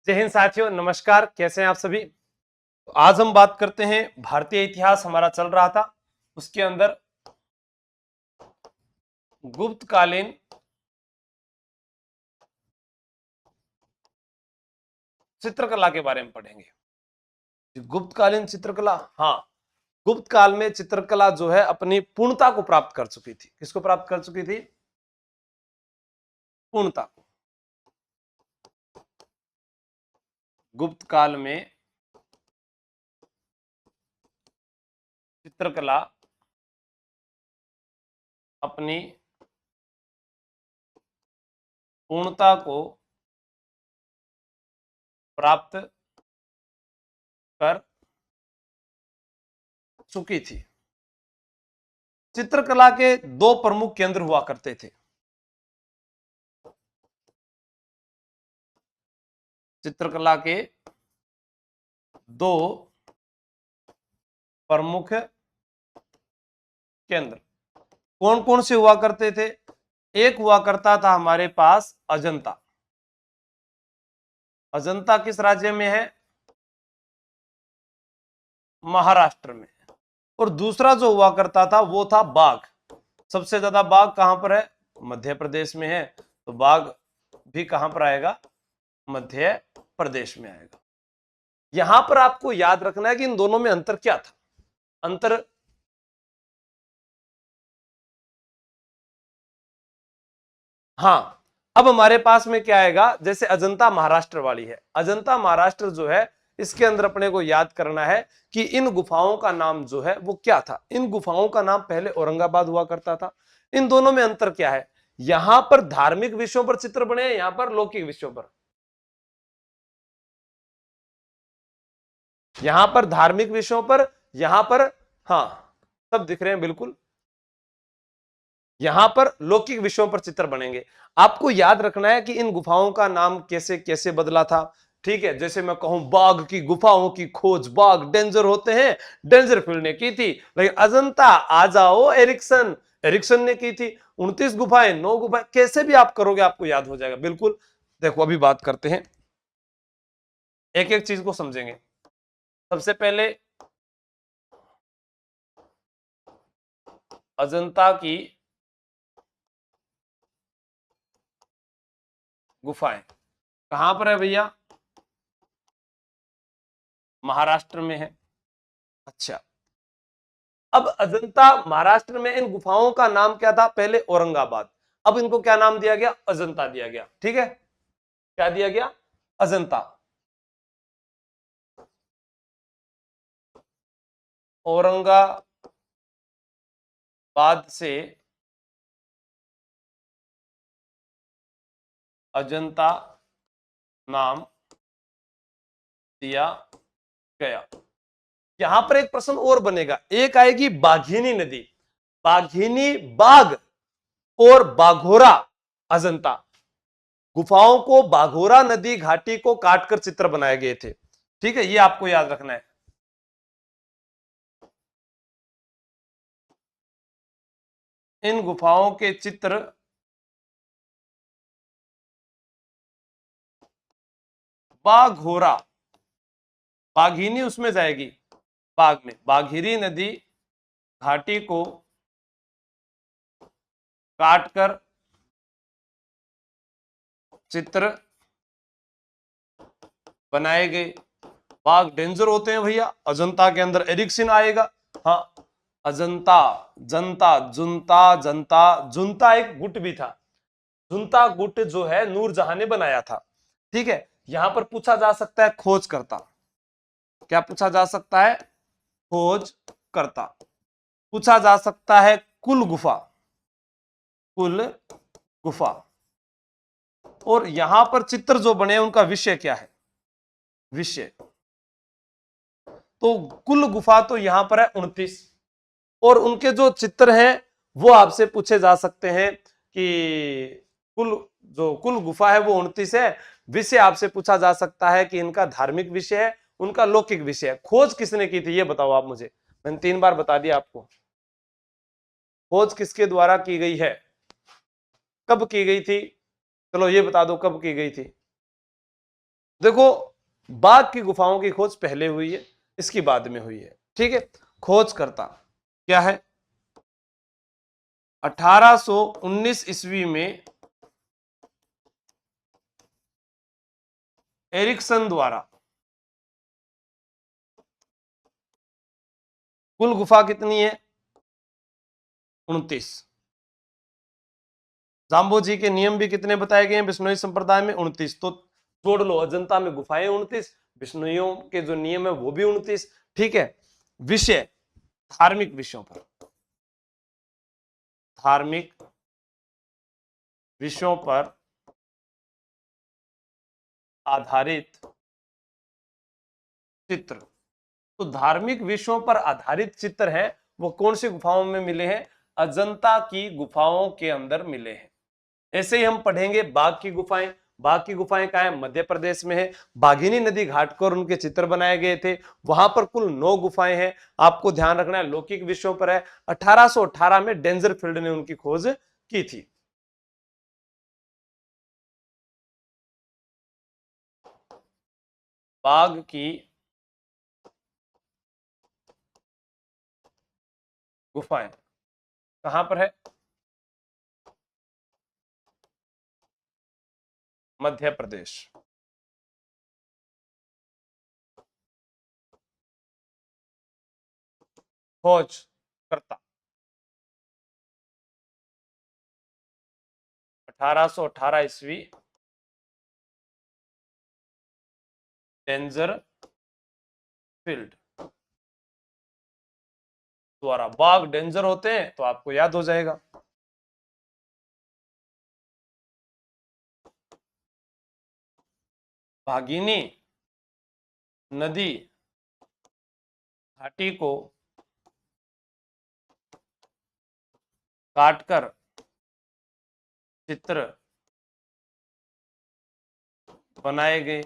जय हिंद साथियों, नमस्कार। कैसे हैं आप सभी। तो आज हम बात करते हैं भारतीय इतिहास हमारा चल रहा था, उसके अंदर गुप्तकालीन चित्रकला के बारे में पढ़ेंगे। गुप्तकालीन चित्रकला, हाँ, गुप्त काल में चित्रकला जो है अपनी पूर्णता को प्राप्त कर चुकी थी। किसको प्राप्त कर चुकी थी? पूर्णता को। गुप्त काल में चित्रकला अपनी पूर्णता को प्राप्त कर चुकी थी। चित्रकला के दो प्रमुख केंद्र हुआ करते थे। चित्रकला के दो प्रमुख केंद्र कौन कौन से हुआ करते थे? एक हुआ करता था हमारे पास अजंता। अजंता किस राज्य में है? महाराष्ट्र में। और दूसरा जो हुआ करता था वो था बाघ। सबसे ज्यादा बाघ कहां पर है? मध्य प्रदेश में है। तो बाघ भी कहां पर आएगा? मध्य प्रदेश में आएगा। यहां पर आपको याद रखना है कि इन दोनों में अंतर क्या था। अंतर, हाँ, अब हमारे पास में क्या आएगा? जैसे अजंता महाराष्ट्र वाली है, अजंता महाराष्ट्र जो है इसके अंदर अपने को याद करना है कि इन गुफाओं का नाम जो है वो क्या था। इन गुफाओं का नाम पहले औरंगाबाद हुआ करता था। इन दोनों में अंतर क्या है? यहां पर धार्मिक विषयों पर चित्र बने हैं, यहां पर लौकिक विषयों पर। यहां पर धार्मिक विषयों पर, यहां पर, हाँ, सब दिख रहे हैं बिल्कुल। यहां पर लौकिक विषयों पर चित्र बनेंगे। आपको याद रखना है कि इन गुफाओं का नाम कैसे कैसे बदला था। ठीक है, जैसे मैं कहूं बाघ की गुफाओं की खोज, बाघ डेंजर होते हैं, डेंजर फील्ड ने की थी। लेकिन अजंता आ जाओ एरिक्सन, एरिक्सन ने की थी। 29 गुफाएं, 9 गुफाएं, कैसे भी आप करोगे आपको याद हो जाएगा बिल्कुल। देखो अभी बात करते हैं, एक एक चीज को समझेंगे। सबसे पहले अजंता की गुफाएं कहां पर है भैया? महाराष्ट्र में है। अच्छा, अब अजंता महाराष्ट्र में इन गुफाओं का नाम क्या था? पहले औरंगाबाद। अब इनको क्या नाम दिया गया? अजंता दिया गया। ठीक है, क्या दिया गया? अजंता। औरंगाबाद से अजंता नाम दिया गया। यहां पर एक प्रश्न और बनेगा, एक आएगी बाघिनी नदी। बाघिनी बाघ और बाघोरा अजंता। गुफाओं को बाघोरा नदी घाटी को काटकर चित्र बनाए गए थे। ठीक है, ये आपको याद रखना है। इन गुफाओं के चित्र बाघोरा, बाघिनी उसमें जाएगी, बाघ में बाघिरी नदी घाटी को काटकर चित्र बनाए गए। बाघ डेंजर होते हैं भैया। अजंता के अंदर एरिक्सिन आएगा। हाँ, अजंता, जनता, जुनता, जनता, जुनता एक गुट भी था। जुनता गुट जो है नूरजहां ने बनाया था। ठीक है, यहां पर पूछा जा सकता है खोज करता। क्या पूछा जा सकता है? खोज करता। पूछा जा सकता है कुल गुफा, कुल गुफा। और यहां पर चित्र जो बने उनका विषय क्या है? विषय, तो कुल गुफा तो यहां पर है 29। और उनके जो चित्र हैं वो आपसे पूछे जा सकते हैं कि कुल, जो कुल गुफा है वो 29 है। विषय आपसे पूछा जा सकता है कि इनका धार्मिक विषय है, उनका लौकिक विषय है। खोज किसने की थी ये बताओ आप मुझे। मैंने 3 बार बता दिया आपको। खोज किसके द्वारा की गई है? कब की गई थी? चलो ये बता दो कब की गई थी। देखो, बाघ की गुफाओं की खोज पहले हुई है, इसकी बाद में हुई है। ठीक है, खोजकर्ता क्या है? 1819 ईस्वी में एरिक्सन द्वारा कुल गुफा कितनी है? 29। जाम्बोजी के नियम भी कितने बताए गए हैं बिश्नोई संप्रदाय में? 29। तो जोड़ लो, अजंता में गुफाएं 29, बिश्नोइयों के जो नियम है वो भी 29। ठीक है, विषय धार्मिक विषयों पर, धार्मिक विषयों पर आधारित चित्र। तो धार्मिक विषयों पर आधारित चित्र है वो कौन सी गुफाओं में मिले हैं? अजंता की गुफाओं के अंदर मिले हैं। ऐसे ही हम पढ़ेंगे बाघ की गुफाएं। बाघ की गुफाएं कहाँ है? मध्य प्रदेश में है। बाघिनी नदी घाट पर उनके चित्र बनाए गए थे। वहां पर कुल 9 गुफाएं हैं। आपको ध्यान रखना है, लौकिक विषयों पर है। 1818 में डेंजरफील्ड ने उनकी खोज की थी। बाघ की गुफाएं कहां पर है? मध्य प्रदेश। खोज करता 1818 ईस्वी डेंजर फील्ड द्वारा। बाघ डेंजर होते हैं तो आपको याद हो जाएगा। भागिनी नदी घाटी को काटकर चित्र बनाए गए।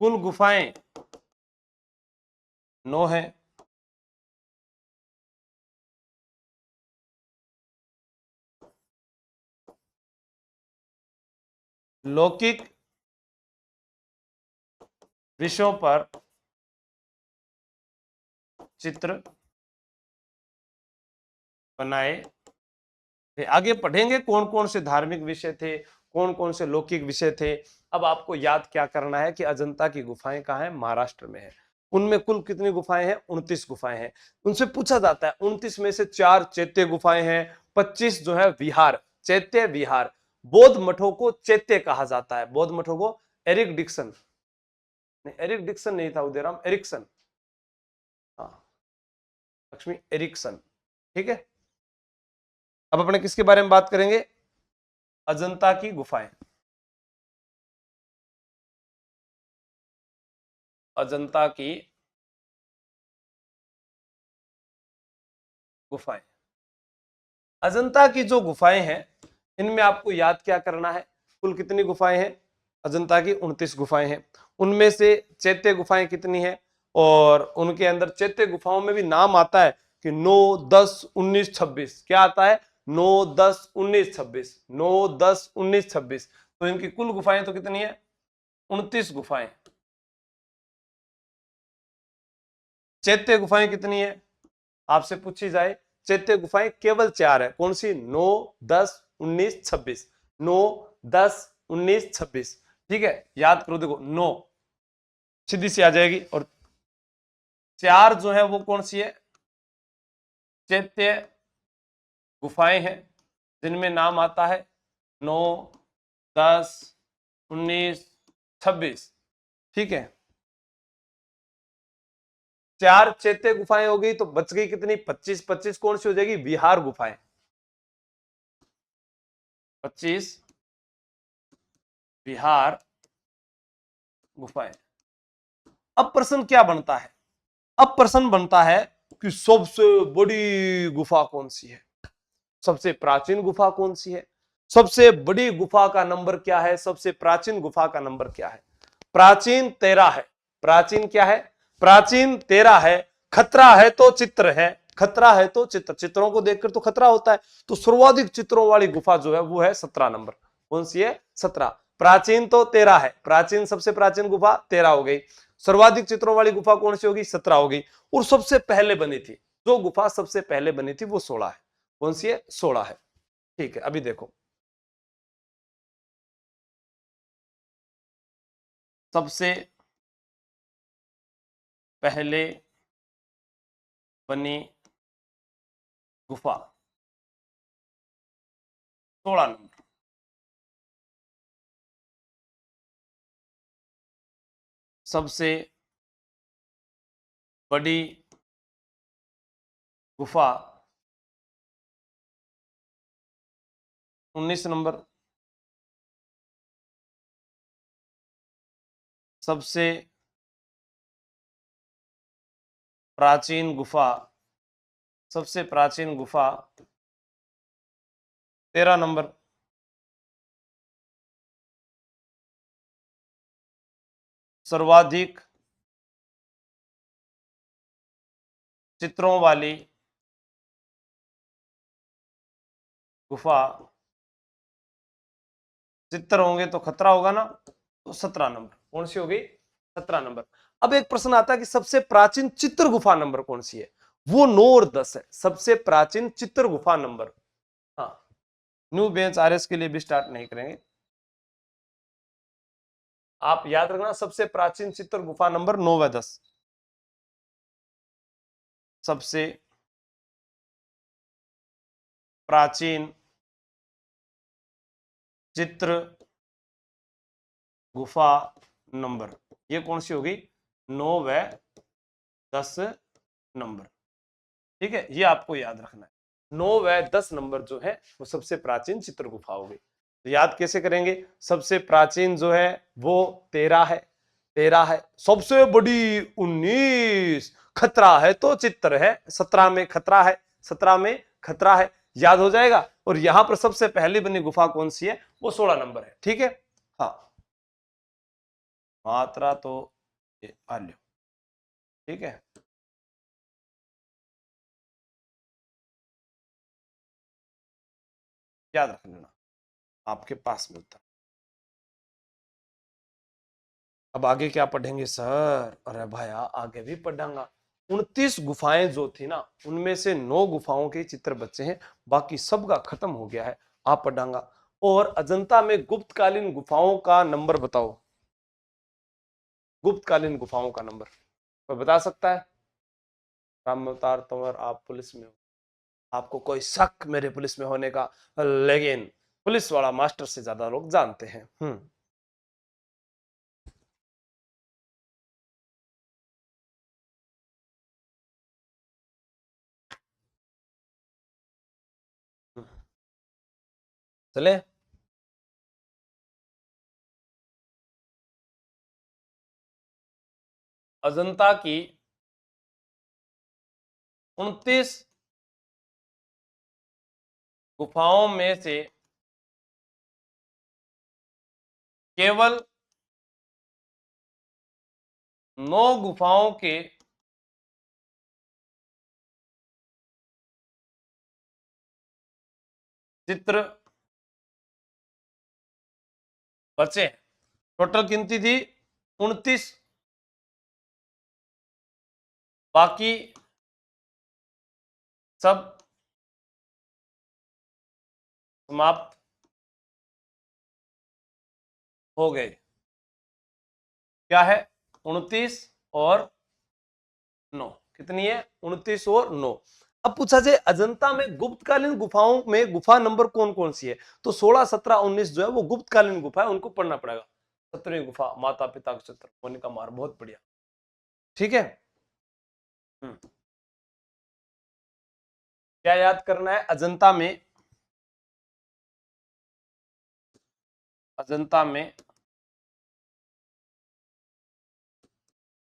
कुल गुफाएं 9 है। लौकिक विषयों पर चित्र बनाए। आगे पढ़ेंगे कौन कौन से धार्मिक विषय थे, कौन कौन से लौकिक विषय थे। अब आपको याद क्या करना है कि अजंता की गुफाएं कहाँ है? महाराष्ट्र में है। उनमें कुल कितनी गुफाएं हैं? 29 गुफाएं हैं। उनसे पूछा जाता है 29 में से 4 चैत्य गुफाएं हैं, 25 जो है विहार, चैत्य विहार। बौद्ध मठों को चैत्य कहा जाता है। बौद्ध मठों को एरिक डिक्सन, एरिक डिक्सन नहीं था उदयराम, एरिक्सन, हाँ लक्ष्मी एरिक्सन। ठीक है, अब अपने किसके बारे में बात करेंगे? अजंता की गुफाएं। अजंता की गुफाएं। अजंता की जो गुफाएं हैं इनमें आपको याद क्या करना है? कुल कितनी गुफाएं हैं? अजंता की 29 गुफाएं हैं। उनमें से चैत्य गुफाएं कितनी हैं? और उनके अंदर चैत्य गुफाओं में भी नाम आता है कि 9, 10, 19, 26। क्या आता है? 9, 10, 19, 26, 9, 10, 19, 26। तो इनकी कुल गुफाएं तो कितनी है? 29 गुफाएं। चैत्य गुफाएं कितनी है? आपसे पूछी जाए, चैत्य गुफाएं केवल 4 है। कौन सी? 9, 10, 19, 26। 9, 10, 19, 26। ठीक है, याद करो। देखो 9 सीधी सी आ जाएगी, और 4 जो है वो कौन सी है? चैत्य गुफाएं हैं जिनमें नाम आता है 9, 10, 19, 26। ठीक है, 4 चैत्य गुफाएं हो गई तो बच गई कितनी? 25। 25 कौन सी हो जाएगी? विहार गुफाएं। 25 विहार गुफाएं। अब प्रश्न क्या बनता है? अब प्रश्न बनता है कि सबसे बड़ी गुफा कौन सी है, सबसे प्राचीन गुफा कौन सी है, सबसे बड़ी गुफा का नंबर क्या है, सबसे प्राचीन गुफा का नंबर क्या है? प्राचीन 13 है। प्राचीन क्या है? प्राचीन 13 है। खतरा है तो चित्र है, खतरा है तो चित्र, चित्रों को देखकर तो खतरा होता है, तो सर्वाधिक चित्रों वाली गुफा जो है वो है 17 नंबर। कौन सी है? 17। प्राचीन तो 13 है, प्राचीन सबसे प्राचीन गुफा 13 हो गई। सर्वाधिक चित्रों वाली गुफा कौन सी होगी? 17 होगी। और सबसे पहले बनी थी, जो गुफा सबसे पहले बनी थी वो 16 है। कौन सी है? 16 है। ठीक है, अभी देखो सबसे पहले बनी गुफा 16 नंबर। सबसे बड़ी गुफा 19 नंबर। सबसे प्राचीन गुफा, सबसे प्राचीन गुफा 13 नंबर। सर्वाधिक चित्रों वाली गुफा, चित्र होंगे तो खतरा होगा ना, तो 17 नंबर। कौन सी होगी? 17 नंबर। अब एक प्रश्न आता है कि सबसे प्राचीन चित्र गुफा नंबर कौन सी है? वो 9 और 10 है, सबसे प्राचीन चित्र गुफा नंबर। हाँ, न्यू बेंच आरएस के लिए भी स्टार्ट नहीं करेंगे। आप याद रखना, सबसे प्राचीन चित्र गुफा नंबर 9 व 10। सबसे प्राचीन चित्र गुफा नंबर, ये कौन सी होगी? 9 व 10 नंबर। ठीक है, ये आपको याद रखना है। 9 व 10 नंबर जो है वो सबसे प्राचीन चित्र गुफा होगी। तो याद कैसे करेंगे? सबसे प्राचीन जो है वो 13 है, 13 है। सबसे बड़ी 19। खतरा है तो चित्र है, 17 में खतरा है, 17 में खतरा है, याद हो जाएगा। और यहां पर सबसे पहली बनी गुफा कौन सी है? वो 16 नंबर है। ठीक है, हाँ, मात्रा तो ये आल्यो। ठीक है, याद रख लेना, आपके पास में उत्तर। अब आगे क्या पढ़ेंगे सर? अरे भाई आगे भी पढ़ांगा। 29 गुफाएं जो थी ना, उनमें से 9 गुफाओं के चित्र बचे हैं, बाकी सब का खत्म हो गया है। आप पढ़ांगा। और अजंता में गुप्तकालीन गुफाओं का नंबर बताओ। गुप्तकालीन गुफाओं का नंबर कोई बता सकता है? राम अवतार तंवर, आप पुलिस में हो, आपको कोई शक मेरे पुलिस में होने का, लेकिन पुलिस वाला मास्टर से ज्यादा लोग जानते हैं। चले, अजंता की 29 गुफाओं में से केवल 9 गुफाओं के चित्र बचे हैं। टोटल गिनती थी 29, बाकी सब समाप्त हो गए। क्या है? 29 और 9, कितनी है? 29 और 9। अब पूछा जाए अजंता में गुप्तकालीन गुफाओं में गुफा नंबर कौन कौन सी है, तो 16, 17, 19 जो है वो गुप्तकालीन गुफा है, उनको पढ़ना पड़ेगा। 17वीं गुफा माता पिता का चित्र, मोनिका मार, बहुत बढ़िया। ठीक है, हम्म। क्या याद करना है? अजंता में, अजंता में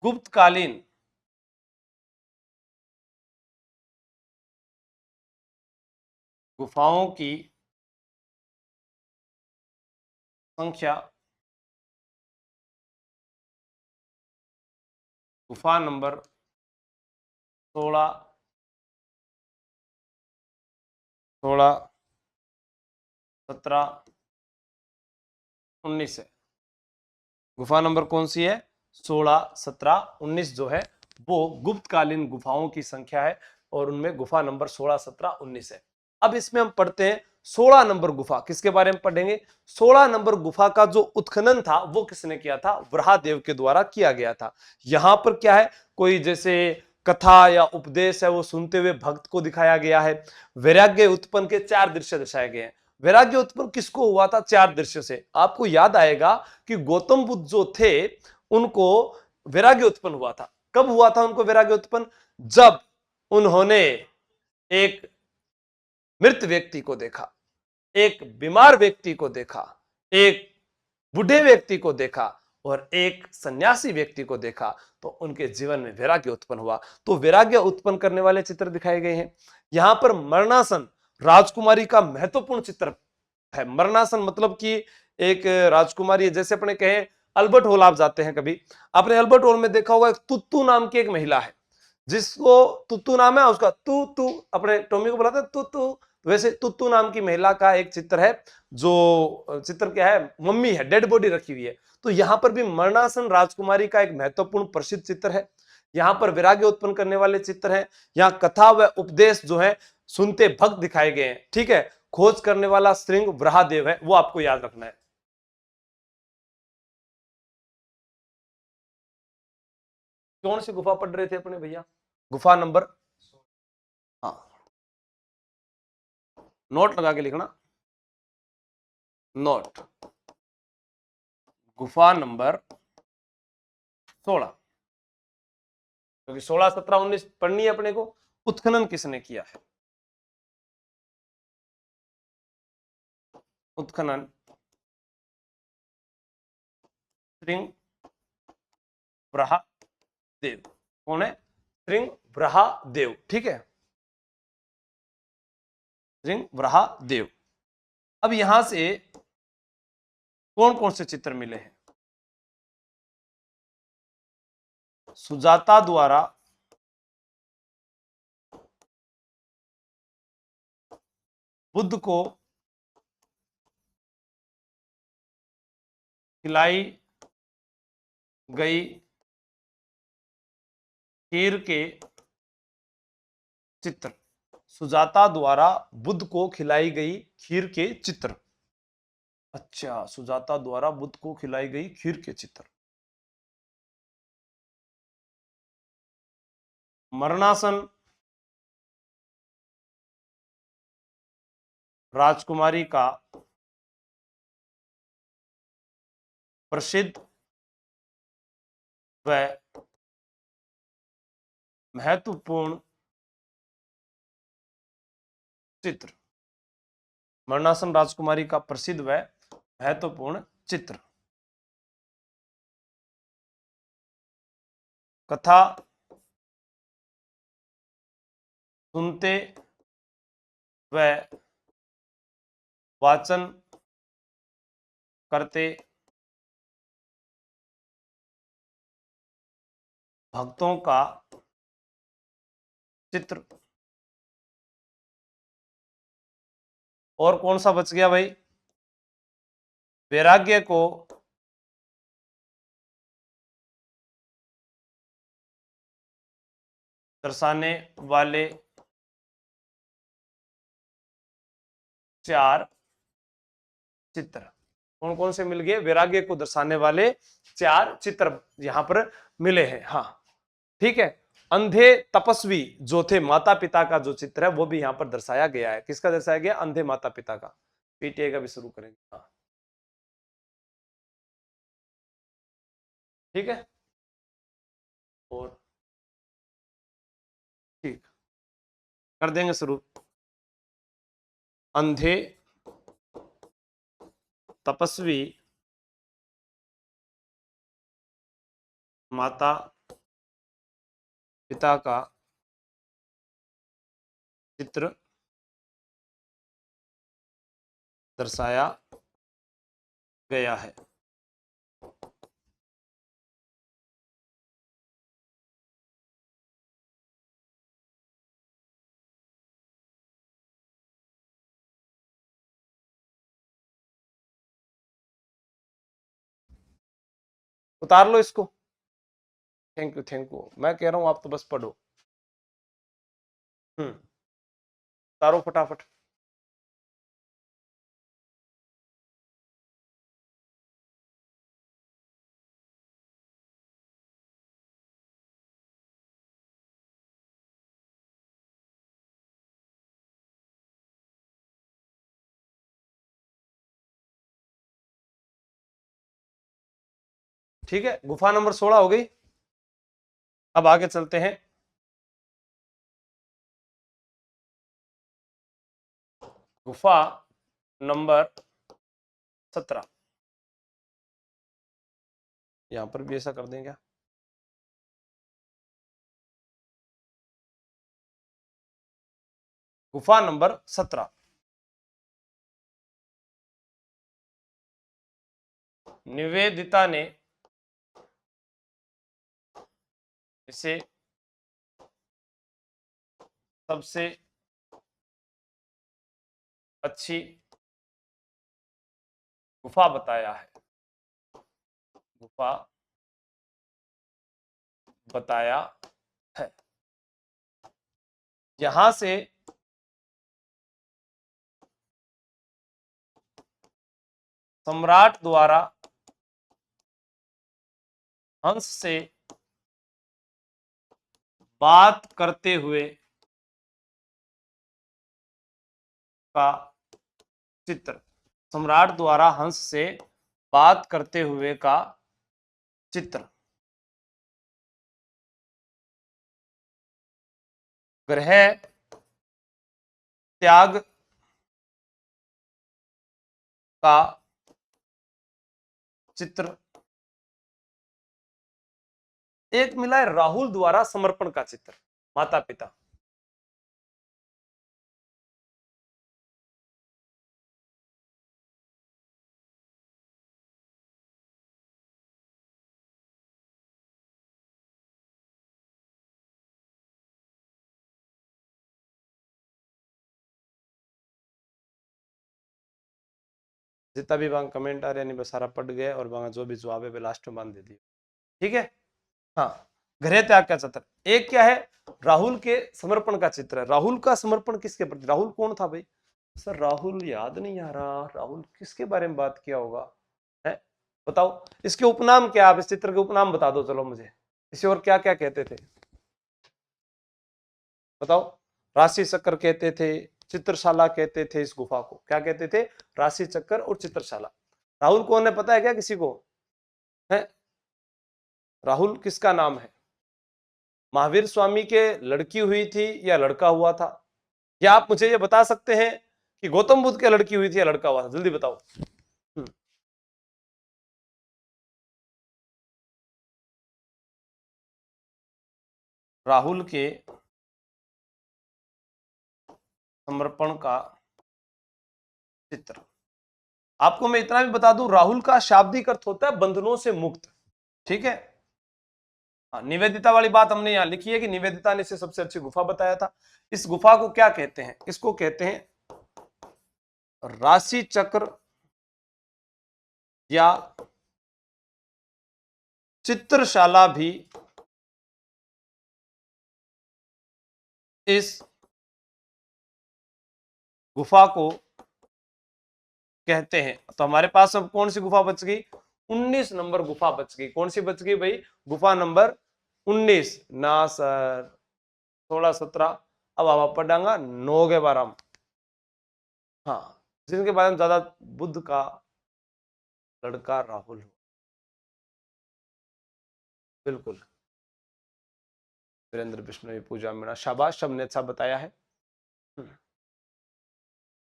गुप्तकालीन गुफाओं की संख्या, गुफा नंबर 16, 16, 17, 19 है। गुफा नंबर कौन सी है? 16, 17, 19 जो है वो गुप्तकालीन गुफाओं की संख्या है और उनमें गुफा नंबर 16, 17, 19 है। अब इसमें हम पढ़ते हैं 16 नंबर गुफा। किसके बारे में पढ़ेंगे? 16 नंबर गुफा का जो उत्खनन था वो किसने किया था? वराहदेव के द्वारा किया गया था। यहां पर क्या है, कोई जैसे कथा या उपदेश है वो सुनते हुए भक्त को दिखाया गया है। वैराग्य उत्पन्न के 4 दृश्य दर्शाए गए हैं। वैराग्य उत्पन्न किसको हुआ था? 4 दृश्य से। आपको याद आएगा कि गौतम बुद्ध जो थे उनको वैराग्य उत्पन्न हुआ था। कब हुआ था उनको वैराग्य उत्पन्न? जब उन्होंने एक मृत व्यक्ति को देखा, एक बीमार व्यक्ति को देखा, एक बूढ़े व्यक्ति को देखा और एक सन्यासी व्यक्ति को देखा, तो उनके जीवन में वैराग्य उत्पन्न हुआ। तो वैराग्य उत्पन्न करने वाले चित्र दिखाए गए हैं। यहां पर मरणासन राजकुमारी का महत्वपूर्ण चित्र है। मरणासन मतलब कि एक राजकुमारी है। जैसे अपने कहें अल्बर्ट हॉल आप जाते हैं कभी, आपने अल्बर्ट हॉल में देखा होगा एक तुत्तू नाम की एक महिला है, जिसको तुत्तू नाम है उसका, तू तू अपने टॉमी को बुलाते तू तू। वैसे तुत्तू नाम की महिला का एक चित्र है, जो चित्र क्या है, मम्मी है, डेड बॉडी रखी हुई है। तो यहां पर भी मरणासन राजकुमारी का एक महत्वपूर्ण प्रसिद्ध चित्र है। यहां पर वैराग्य उत्पन्न करने वाले चित्र हैं। यहां कथा व उपदेश जो है सुनते भक्त दिखाए गए हैं। ठीक है, खोज करने वाला श्रृंग वराहदेव है, वो आपको याद रखना है। कौन सी गुफा पढ़ रहे थे अपने भैया? गुफा नंबर, हाँ, नोट लगा के लिखना। नोट, गुफा नंबर 16, क्योंकि 16, 17, 19 पढ़नी है अपने को। उत्खनन किसने किया है? उत्खनन श्रृंग वराहदेव। कौन है? श्रृंग वराहदेव। ठीक है, श्रृंग वराहदेव। अब यहां से कौन कौन से चित्र मिले हैं? सुजाता द्वारा बुद्ध को खिलाई गई खीर के चित्र। सुजाता द्वारा बुद्ध को खिलाई गई खीर के चित्र। अच्छा, सुजाता द्वारा बुद्ध को खिलाई गई खीर के चित्र। मरणासन राजकुमारी का प्रसिद्ध व महत्वपूर्ण चित्र। मरणासन राजकुमारी का प्रसिद्ध व महत्वपूर्ण चित्र। कथा सुनते व वाचन करते भक्तों का चित्र। और कौन सा बच गया भाई? वैराग्य को दर्शाने वाले 4 चित्र। कौन कौन से मिल गए? वैराग्य को दर्शाने वाले 4 चित्र यहां पर मिले हैं। हाँ, ठीक है। अंधे तपस्वी जो थे, माता पिता का जो चित्र है वो भी यहां पर दर्शाया गया है। किसका दर्शाया गया? अंधे माता पिता का। पीटीए का भी शुरू करेंगे। हाँ, ठीक है। और ठीक, कर देंगे शुरू। अंधे तपस्वी माता पिता का चित्र दर्शाया गया है। उतार लो इसको। थैंक यू, मैं कह रहा हूं आप तो बस पढ़ो। उतारो फटाफट। ठीक है, गुफा नंबर 16 हो गई। अब आगे चलते हैं। गुफा नंबर 17। यहां पर भी ऐसा कर दें क्या? गुफा नंबर 17। निवेदिता ने इसे सबसे अच्छी गुफा बताया है। गुफा बताया है। यहां से सम्राट द्वारा हंस से बात करते हुए का चित्र। सम्राट द्वारा हंस से बात करते हुए का चित्र। ग्रह त्याग का चित्र। एक मिला है राहुल द्वारा समर्पण का चित्र। माता पिता। जितना भी वहां कमेंट आ रहे नहीं, बस सारा पढ़ गए और वहां जो भी जवाब है लास्ट में बांध दे दिए। ठीक है। हाँ, ग्रह त्याग का चित्र। एक क्या है? राहुल के समर्पण का चित्र है। राहुल का समर्पण किसके प्रति? राहुल कौन था भाई? सर राहुल याद नहीं आ रहा। राहुल किसके बारे में बात किया होगा? है, बताओ इसके उपनाम क्या? आप इस चित्र के उपनाम बता दो चलो मुझे। इसे और क्या क्या कहते थे बताओ? राशि चक्र कहते थे, चित्रशाला कहते थे। इस गुफा को क्या कहते थे? राशि चक्र और चित्रशाला। राहुल कौन है पता है क्या किसी को? है, राहुल किसका नाम है? महावीर स्वामी के लड़की हुई थी या लड़का हुआ था? क्या आप मुझे ये बता सकते हैं कि गौतम बुद्ध के लड़की हुई थी या लड़का हुआ था? जल्दी बताओ। राहुल के समर्पण का चित्र। आपको मैं इतना भी बता दूं, राहुल का शाब्दिक अर्थ होता है बंधनों से मुक्त। ठीक है। हाँ, निवेदिता वाली बात हमने यहां लिखी है कि निवेदिता ने इसे सबसे अच्छी गुफा बताया था। इस गुफा को क्या कहते हैं? इसको कहते हैं राशि चक्र या चित्रशाला भी इस गुफा को कहते हैं। तो हमारे पास अब कौन सी गुफा बच गई? 19 नंबर गुफा बच गई। कौन सी बच गई भाई? गुफा नंबर 19 ना सर, 16 17। अब आप पढ़ांगा 9 के बारे में। हाँ, जिनके बारे में ज्यादा बुद्ध का लड़का राहुल। बिल्कुल, वीरेंद्र बिश्नोई, पूजा मीणा, शाबाश, सबने अच्छा बताया है।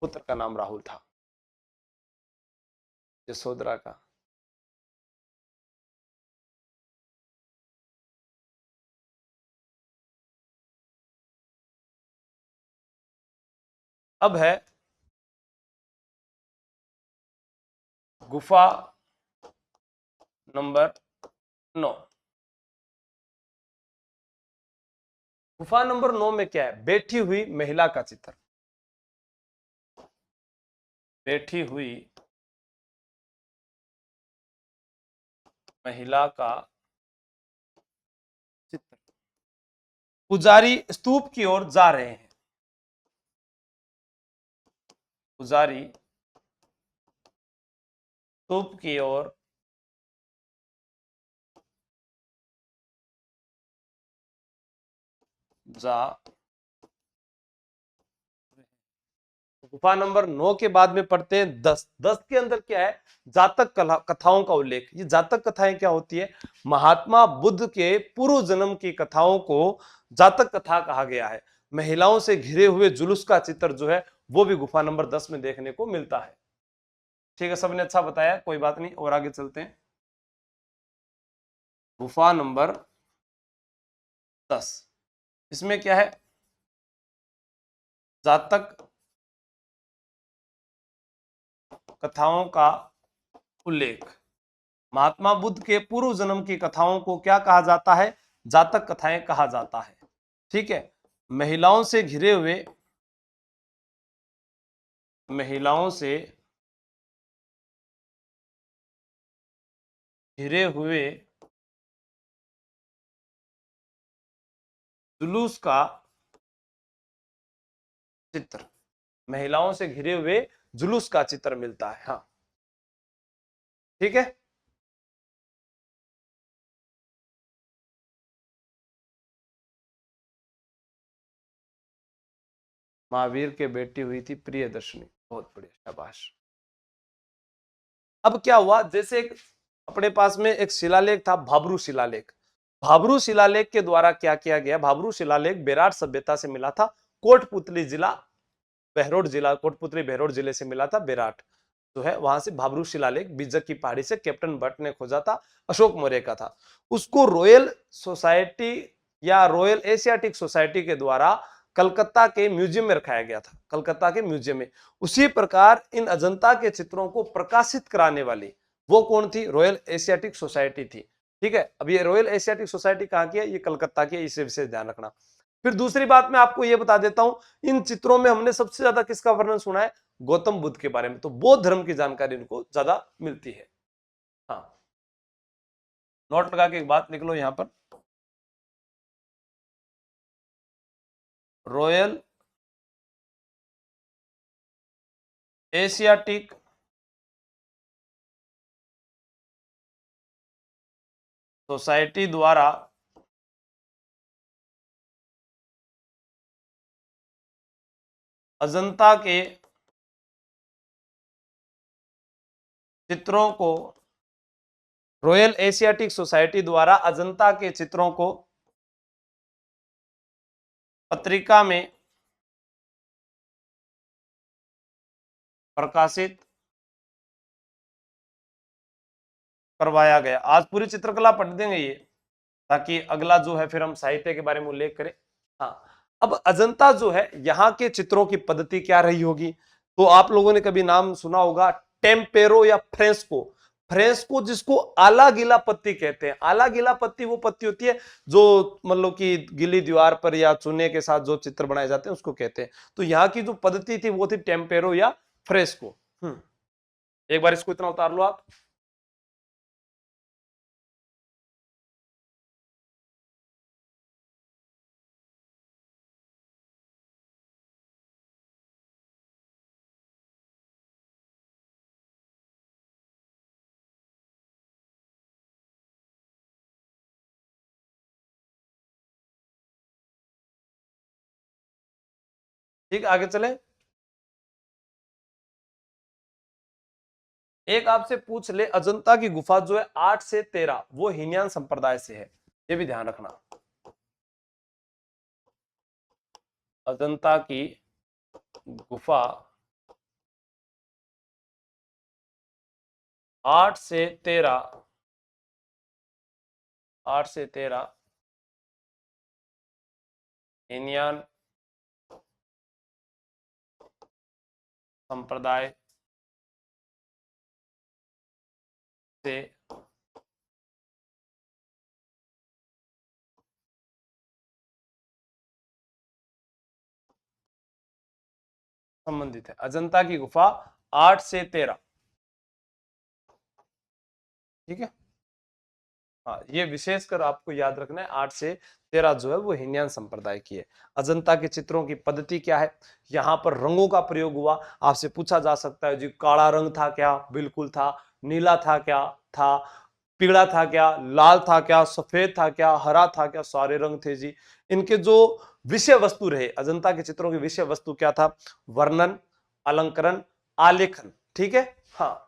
पुत्र का नाम राहुल था, यशोधरा का। अब है गुफा नंबर 9। गुफा नंबर 9 में क्या है? बैठी हुई महिला का चित्र। बैठी हुई महिला का चित्र। पुजारी स्तूप की ओर जा रहे हैं। पुजारी स्तूप की ओर जा। गुफा नंबर 9 के बाद में पढ़ते हैं 10। 10 के अंदर क्या है? जातक कथाओं का उल्लेख। ये जातक कथाएं क्या होती है? महात्मा बुद्ध के पूर्व जन्म की कथाओं को जातक कथा कहा गया है। महिलाओं से घिरे हुए जुलूस का चित्र जो है वो भी गुफा नंबर 10 में देखने को मिलता है। ठीक है, सबने अच्छा बताया, कोई बात नहीं, और आगे चलते हैं। गुफा नंबर 10, इसमें क्या है? जातक कथाओं का उल्लेख। महात्मा बुद्ध के पूर्व जन्म की कथाओं को क्या कहा जाता है? जातक कथाएं कहा जाता है। ठीक है। महिलाओं से घिरे हुए, महिलाओं से घिरे हुए जुलूस का चित्र। महिलाओं से घिरे हुए जुलूस का चित्र मिलता है। हाँ, ठीक है। महावीर के बेटी हुई थी प्रियदर्शनी। बहुत बढ़िया, शाबाश। अब क्या हुआ? जैसे एक अपने पास में एक शिलालेख था, भाब्रू शिलालेख। भाब्रू शिलालेख के द्वारा क्या किया गया? भाब्रू शिलालेख बेराट सभ्यता से मिला था। कोटपुतली जिला, बहरोड जिला, कोटपुतली बहरोड जिले से मिला था। बेराट जो है वहां से भाब्रू शिलालेख बीजक की पहाड़ी से कैप्टन भट्ट ने खोजा था, अशोक मौर्य का था। उसको रॉयल सोसाइटी या रॉयल एशियाटिक सोसाइटी के द्वारा कलकत्ता के म्यूजियम में रखाया गया था। कलकत्ता के म्यूजियम में। उसी प्रकार इन अजंता के चित्रों को प्रकाशित कराने वाली वो कौन थी? रॉयल एशियाटिक सोसाइटी थी। ठीक है। अब ये रॉयल एशियाटिक सोसाइटी कहाँ की है? ये कलकत्ता की है, इसे विशेष ध्यान रखना। फिर दूसरी बात मैं आपको यह बता देता हूं, इन चित्रों में हमने सबसे ज्यादा किसका वर्णन सुना है? गौतम बुद्ध के बारे में। तो बौद्ध धर्म की जानकारी इनको ज्यादा मिलती है। हाँ, नोट लगा के एक बात लिख लो यहां पर, रॉयल एशियाटिक सोसाइटी द्वारा अजंता के चित्रों को, रॉयल एशियाटिक सोसाइटी द्वारा अजंता के चित्रों को पत्रिका में प्रकाशित करवाया गया। आज पूरी चित्रकला पढ़ देंगे ये, ताकि अगला जो है फिर हम साहित्य के बारे में उल्लेख करें। हाँ, अब अजंता जो है यहाँ के चित्रों की पद्धति क्या रही होगी? तो आप लोगों ने कभी नाम सुना होगा टेम्पेरो या फ्रेस्को। फ्रेस्को जिसको आला गीला पत्ती कहते हैं। आला गीला पत्ती वो पत्ती होती है जो मतलब कि गीली दीवार पर या चूने के साथ जो चित्र बनाए जाते हैं उसको कहते हैं। तो यहाँ की जो पद्धति थी वो थी टेम्पेरो या फ्रेस्को। एक बार इसको इतना उतार लो आप। ठीक, आगे चले। एक आपसे पूछ ले, अजंता की गुफा जो है 8 से 13 वो हीनयान संप्रदाय से है, ये भी ध्यान रखना। अजंता की गुफा 8 से 13, 8 से 13 हीनयान संप्रदाय से संबंधित है। अजंता की गुफा 8 से 13। ठीक है। हाँ, ये विशेषकर आपको याद रखना है, 8 से 13 जो है वो हीनयान संप्रदाय की है। अजंता के चित्रों की पद्धति क्या है? यहाँ पर रंगों का प्रयोग हुआ। आपसे पूछा जा सकता है जी, काला रंग था क्या? बिल्कुल था। नीला था क्या? था। पीला था क्या? लाल था क्या? सफेद था क्या? हरा था क्या? सारे रंग थे जी। इनके जो विषय वस्तु रहे, अजंता के चित्रों की विषय वस्तु क्या था? वर्णन, अलंकरण, आलेखन। ठीक है। हाँ,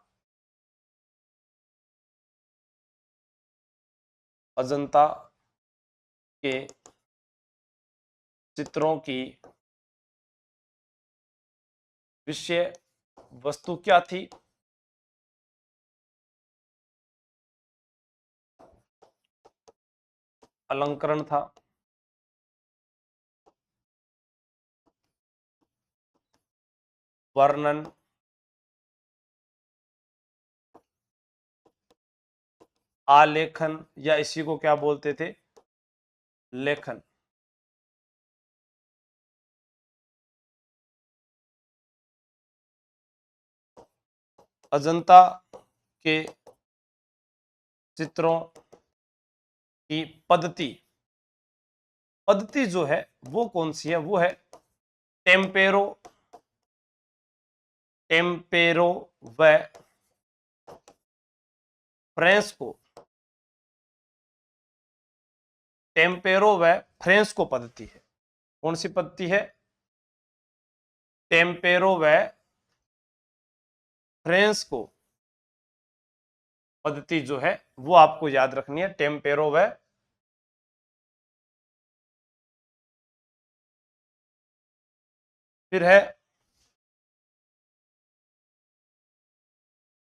अजंता के चित्रों की विषय वस्तु क्या थी? अलंकरण था। वर्णन, आलेखन, या इसी को क्या बोलते थे? लेखन। अजंता के चित्रों की पद्धति, पद्धति जो है वो कौन सी है? वो है टेम्पेरो, टेम्पेरो व फ्रेस्को। टेम्पेरो व फ्रेस्को पद्धति है। कौन सी पद्धति है? टेम्पेरो व फ्रेस्को पद्धति जो है वो आपको याद रखनी है। टेम्पेरो व, फिर है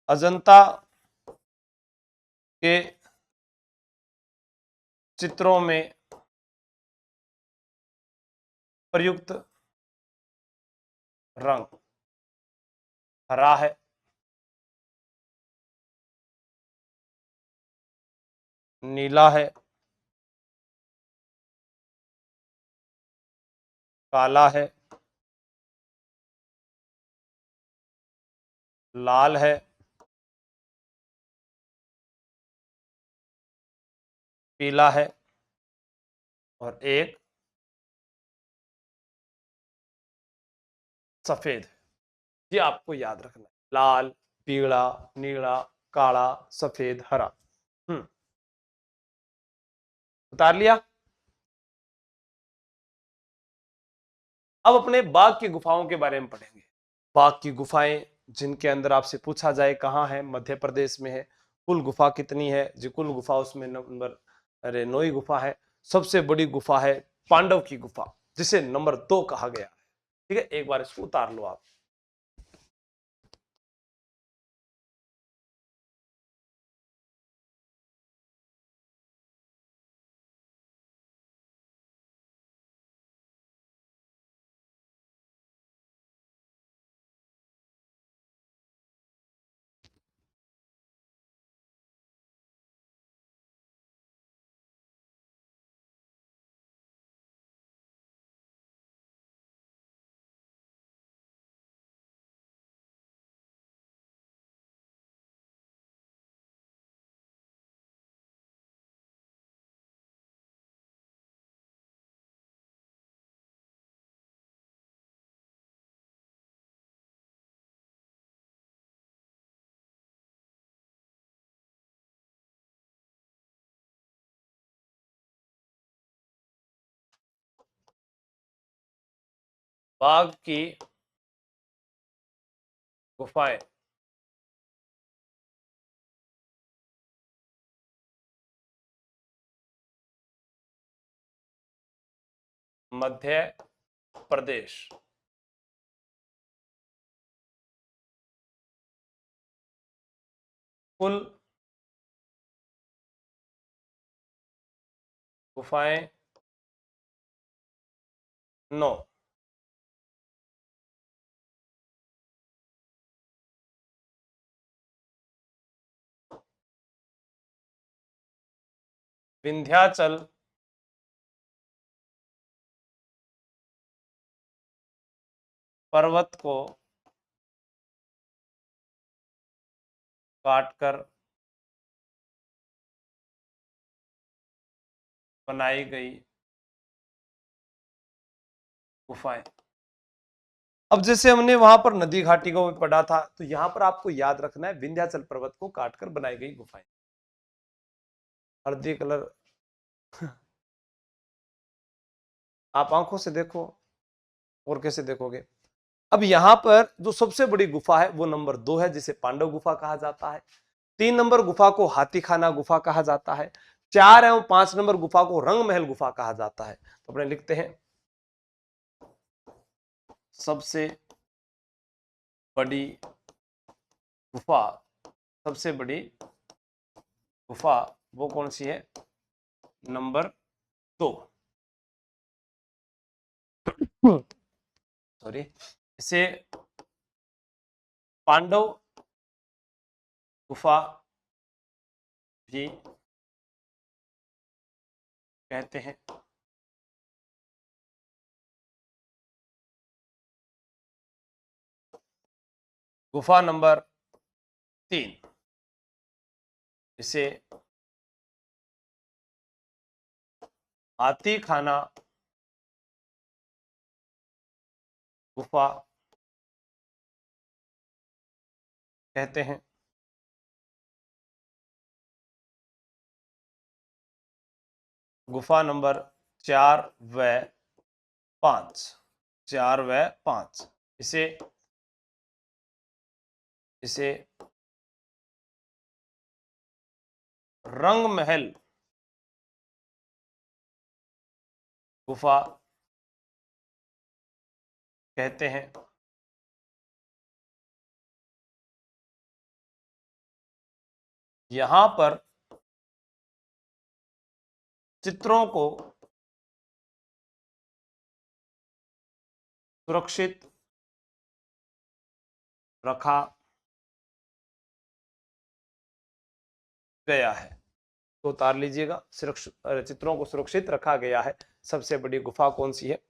अजंता के चित्रों में प्रयुक्त रंग हरा है, नीला है, काला है, लाल है, पीला है, और एक सफेद है। ये आपको याद रखना है। लाल, पीला, नीला, काला, सफेद, हरा। उतार लिया। अब अपने बाघ की गुफाओं के बारे में पढ़ेंगे। बाघ की गुफाएं जिनके अंदर आपसे पूछा जाए कहाँ है, मध्य प्रदेश में है। कुल गुफा कितनी है जी? कुल गुफा उसमें नंबर, अरे 9 गुफा है। सबसे बड़ी गुफा है पांडव की गुफा, जिसे नंबर 2 कहा गया है। ठीक है, एक बार इसको उतार लो आप। बाघ की गुफाएं मध्य प्रदेश। कुल गुफाएं 9। विंध्याचल पर्वत को काटकर बनाई गई गुफाएं। अब जैसे हमने वहां पर नदी घाटी को पढ़ा था, तो यहां पर आपको याद रखना है विंध्याचल पर्वत को काटकर बनाई गई गुफाएं। हल्दी कलर आप आंखों से देखो, और कैसे देखोगे। अब यहां पर जो सबसे बड़ी गुफा है वो नंबर 2 है, जिसे पांडव गुफा कहा जाता है। 3 नंबर गुफा को हाथीखाना गुफा कहा जाता है। 4 एवं 5 नंबर गुफा को रंग महल गुफा कहा जाता है। तो अपने लिखते हैं सबसे बड़ी गुफा, सबसे बड़ी गुफा वो कौन सी है, नंबर 2। सॉरी, इसे पांडव गुफा भी कहते हैं। गुफा नंबर 3, इसे हाथीखाना गुफा कहते हैं। गुफा नंबर 4 व 5, 4 व 5 इसे इसे रंग महल गुफा कहते हैं। यहां पर चित्रों को सुरक्षित रखा गया है। तो उतार लीजिएगा, चित्रों को सुरक्षित रखा गया है। सबसे बड़ी गुफा कौन सी है?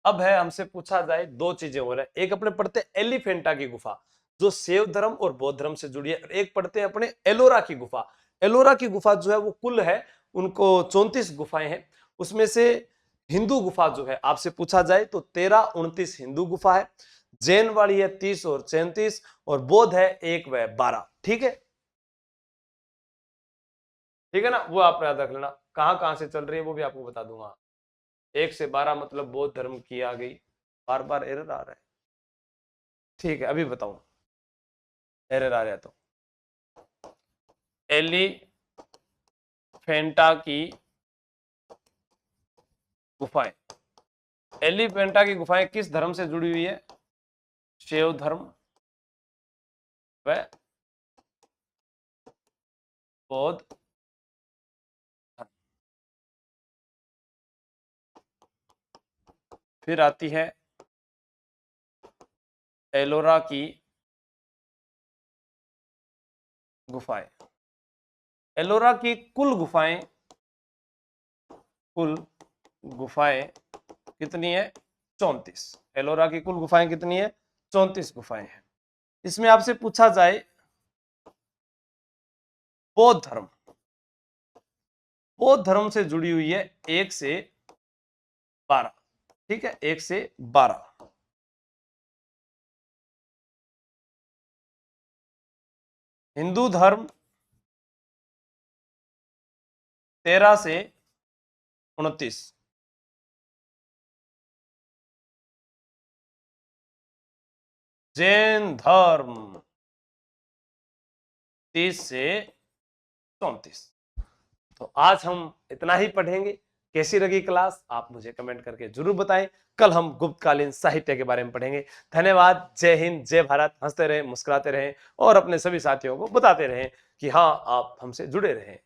अब है हमसे पूछा जाए, दो चीजें हो रहा है। एक अपने पढ़ते हैं एलिफेंटा की गुफा जो शैव धर्म और बौद्ध धर्म से जुड़ी है, और एक पढ़ते हैं अपने एलोरा की गुफा। एलोरा की गुफा जो है वो कुल है उनको 34 गुफाएं हैं। उसमें से हिंदू गुफा जो है आपसे पूछा जाए तो 13-29 हिंदू गुफा है, जैन वाली है 30 और 34, और बौद्ध है 1 व 12। ठीक है, ठीक है ना, वो आप याद रख लेना। कहां कहां से चल रही है वो भी आपको बता दूंगा। 1 से 12 मतलब बौद्ध धर्म की आ गई। बार बार एरर आ रहा है। ठीक है, अभी बताऊं एरर आ रहा है तो। एलिफेंटा की गुफाएं, एलिफेंटा की गुफाएं किस धर्म से जुड़ी हुई है? शैव धर्म व बौद्ध धर्म। फिर आती है एलोरा की गुफाएं। एलोरा की कुल गुफाएं कितनी है? 34। एलोरा की कुल गुफाएं कितनी है? 34 गुफाएं हैं। इसमें आपसे पूछा जाए बौद्ध धर्म, बौद्ध धर्म से जुड़ी हुई है 1 से 12। ठीक है, 1 से 12। हिंदू धर्म 13 से 29। जैन धर्म 30 से 34। तो आज हम इतना ही पढ़ेंगे। कैसी लगी क्लास आप मुझे कमेंट करके जरूर बताएं। कल हम गुप्तकालीन साहित्य के बारे में पढ़ेंगे। धन्यवाद। जय हिंद, जय भारत। हंसते रहें, मुस्कुराते रहें और अपने सभी साथियों को बताते रहें कि हाँ, आप हमसे जुड़े रहें।